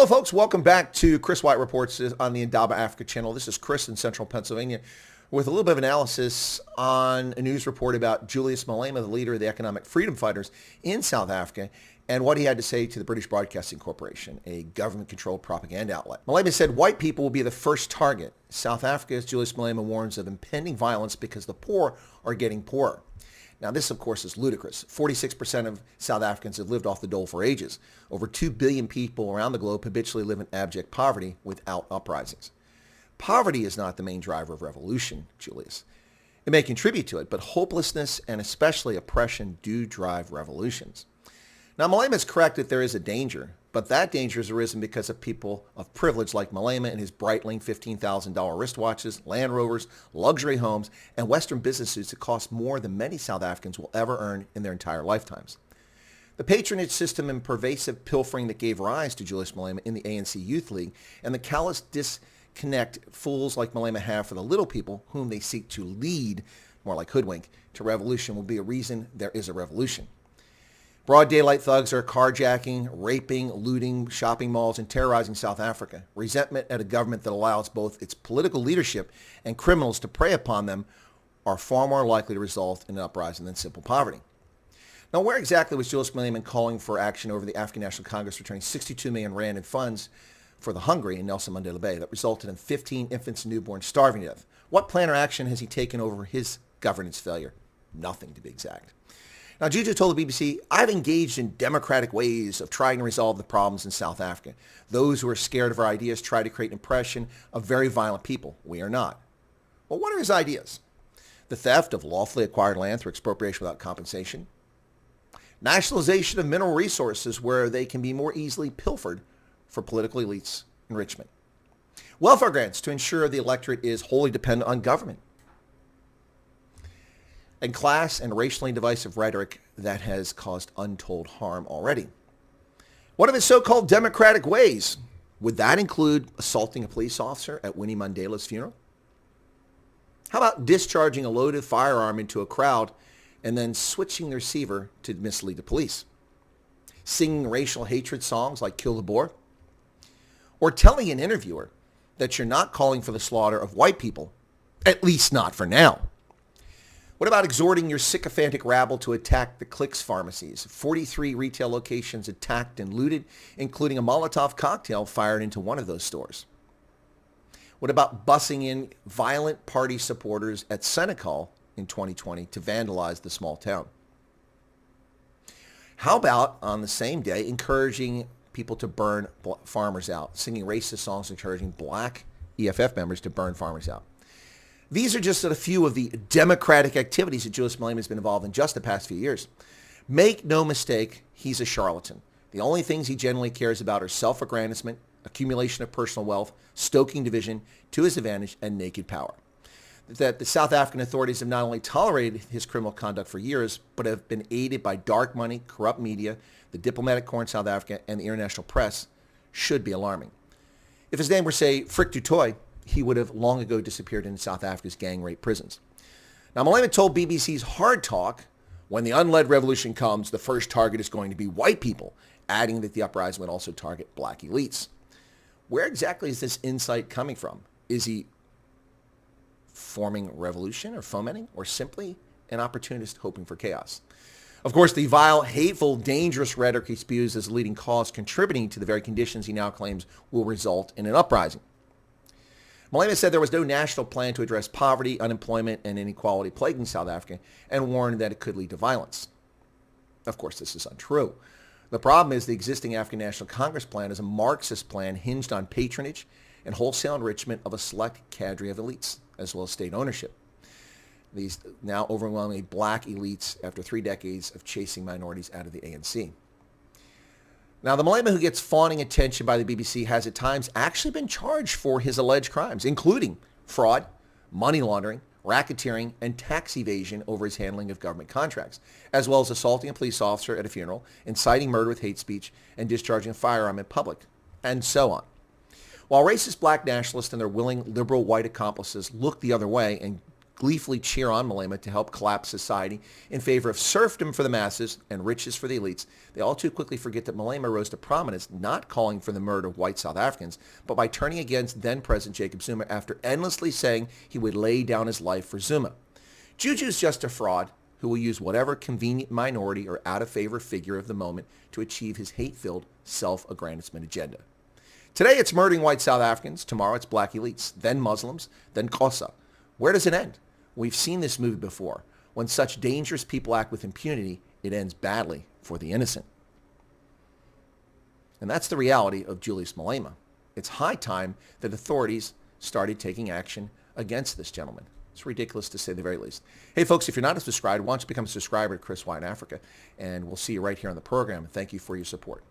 Hello, folks. Welcome back to Chris White Reports on the Indaba Africa channel. This is Chris in central Pennsylvania with a little bit of analysis on a news report about Julius Malema, the leader of the economic freedom fighters in South Africa, and what he had to say to the British Broadcasting Corporation, a government-controlled propaganda outlet. Malema said white people will be the first target. South Africa's Julius Malema warns of impending violence because the poor are getting poorer. Now, this, of course, is ludicrous. 46% of South Africans have lived off the dole for ages. Over 2 billion people around the globe habitually live in abject poverty without uprisings. Poverty is not the main driver of revolution, Julius. It may contribute to it, but hopelessness and especially oppression do drive revolutions. Now, Malema is correct that there is a danger, but that danger has arisen because of people of privilege like Malema and his Breitling $15,000 wristwatches, Land Rovers, luxury homes, and Western business suits that cost more than many South Africans will ever earn in their entire lifetimes. The patronage system and pervasive pilfering that gave rise to Julius Malema in the ANC Youth League and the callous disconnect fools like Malema have for the little people whom they seek to lead, more like hoodwink, to revolution will be a reason there is a revolution. Broad daylight thugs are carjacking, raping, looting shopping malls, and terrorizing South Africa. Resentment at a government that allows both its political leadership and criminals to prey upon them are far more likely to result in an uprising than simple poverty. Now, where exactly was Julius Malema calling for action over the African National Congress returning 62 million rand in funds for the hungry in Nelson Mandela Bay that resulted in 15 infants and newborns starving to death? What plan or action has he taken over his governance failure? Nothing, to be exact. Now, Juju told the BBC, I've engaged in democratic ways of trying to resolve the problems in South Africa. Those who are scared of our ideas try to create an impression of very violent people. We are not. Well, what are his ideas? The theft of lawfully acquired land through expropriation without compensation. Nationalization of mineral resources where they can be more easily pilfered for political elites' enrichment. Welfare grants to ensure the electorate is wholly dependent on government. And class and racially divisive rhetoric that has caused untold harm already. What of his so-called democratic ways? Would that include assaulting a police officer at Winnie Mandela's funeral? How about discharging a loaded firearm into a crowd and then switching the receiver to mislead the police? Singing racial hatred songs like Kill the Boer? Or telling an interviewer that you're not calling for the slaughter of white people, at least not for now? What about exhorting your sycophantic rabble to attack the Clicks pharmacies? 43 retail locations attacked and looted, including a Molotov cocktail fired into one of those stores. What about bussing in violent party supporters at Senegal in 2020 to vandalize the small town? How about, on the same day, encouraging people to burn farmers out, singing racist songs encouraging black EFF members to burn farmers out? These are just a few of the democratic activities that Julius Malema has been involved in just the past few years. Make no mistake, he's a charlatan. The only things he generally cares about are self-aggrandizement, accumulation of personal wealth, stoking division to his advantage, and naked power. That the South African authorities have not only tolerated his criminal conduct for years, but have been aided by dark money, corrupt media, the diplomatic corps in South Africa, and the international press should be alarming. If his name were, say, Frick du Toit, he would have long ago disappeared into South Africa's gang rape prisons. Now, Malema told BBC's Hard Talk, when the unled revolution comes, the first target is going to be white people, adding that the uprising would also target black elites. Where exactly is this insight coming from? Is he forming revolution or fomenting, or simply an opportunist hoping for chaos? Of course, the vile, hateful, dangerous rhetoric he spews as a leading cause contributing to the very conditions he now claims will result in an uprising. Malema said there was no national plan to address poverty, unemployment, and inequality plaguing South Africa, and warned that it could lead to violence. Of course, this is untrue. The problem is the existing African National Congress plan is a Marxist plan hinged on patronage and wholesale enrichment of a select cadre of elites, as well as state ownership. These now overwhelmingly black elites after 3 decades of chasing minorities out of the ANC. Now, the Malema who gets fawning attention by the BBC has at times actually been charged for his alleged crimes, including fraud, money laundering, racketeering, and tax evasion over his handling of government contracts, as well as assaulting a police officer at a funeral, inciting murder with hate speech, and discharging a firearm in public, and so on. While racist black nationalists and their willing liberal white accomplices look the other way and gleefully cheer on Malema to help collapse society in favor of serfdom for the masses and riches for the elites, they all too quickly forget that Malema rose to prominence not calling for the murder of white South Africans, but by turning against then-President Jacob Zuma after endlessly saying he would lay down his life for Zuma. Juju's just a fraud who will use whatever convenient minority or out-of-favor figure of the moment to achieve his hate-filled self-aggrandizement agenda. Today it's murdering white South Africans, tomorrow it's black elites, then Muslims, then Xhosa. Where does it end? We've seen this movie before. When such dangerous people act with impunity, it ends badly for the innocent. And that's the reality of Julius Malema. It's high time that authorities started taking action against this gentleman. It's ridiculous to say the very least. Hey folks, if you're not subscribed, why don't you become a subscriber to Chris White in Africa, and we'll see you right here on the program. Thank you for your support.